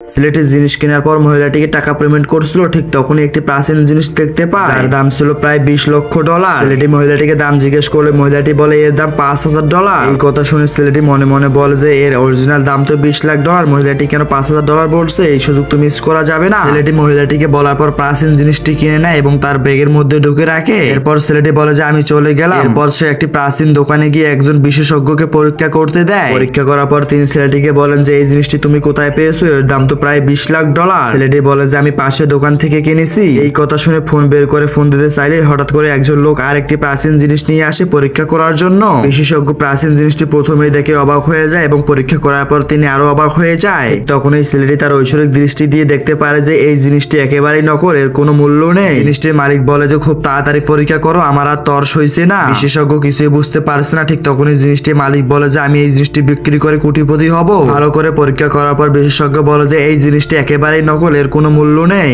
সিলেটের জিনিস কেনার পর মহিলাটিকে টাকা পেমেন্ট করছিল, ঠিক তখনই একটি প্রাচীন জিনিস দেখতে পায় যার দাম ছিল প্রায় $20 লক্ষ। ছেলেটি মহিলাটিকে দাম জিজ্ঞেস করলে মহিলাটি বলে এর দাম $5000। এই কথা শুনে ছেলেটি মনে মনে বলে যে এর অরিজিনাল দাম তো $20 লাখ, মহিলাটি কেন $5000 বলছে, এই সুযোগ তো মিস করা যাবে না। ছেলেটি মহিলাটিকে বলার পর প্রাচীন জিনিসটি কিনে নেয় এবং তার ব্যাগের মধ্যে ঢুকে রাখে। এরপর ছেলেটি বলে যে আমি চলে গেলাম। এরপর সে একটি প্রাচীন দোকানে গিয়ে একজন বিশেষজ্ঞকে পরীক্ষা করতে দেয়। পরীক্ষা করার পর তিনি ছেলেটিকে বলেন যে এই জিনিসটি তুমি কোথায় পেয়েছো, এর দাম তো প্রায় $20 লাখ। ছেলেটি বলে যে আমি পাশে দোকান থেকে কিনেছি। এই কথা শুনে ফোন বের করে ফোন দিতে চাইলে হঠাৎ করে একজন লোক আর একটি প্রাচীন জিনিস নিয়ে আসে পরীক্ষা করার জন্য। বিশেষজ্ঞ প্রাচীন জিনিসটি প্রথমেই দেখে অবাক হয়ে যায় এবং পরীক্ষা করার পর তিনি আরো অবাক হয়ে যায়। তখন এই ছেলেটি তার ঐশ্বরিক দৃষ্টি দিয়ে দেখতে পারে যে এই জিনিসটি একেবারেই নকল, এর কোনো মূল্য নেই। জিনিসটির মালিক বলে যে খুব তাড়াতাড়ি পরীক্ষা করো, আমার আর তর্স হইছে না। বিশেষজ্ঞ কিছুই বুঝতে পারছে না। ঠিক তখনই জিনিসটির মালিক বলে যে আমি এই জিনিসটি বিক্রি করে কোটিপতি হব। ভালো করে পরীক্ষা করার পর বিশেষজ্ঞ বলে যে এই জিনিসটি একেবারেই নকল, এর কোনো মূল্য নেই।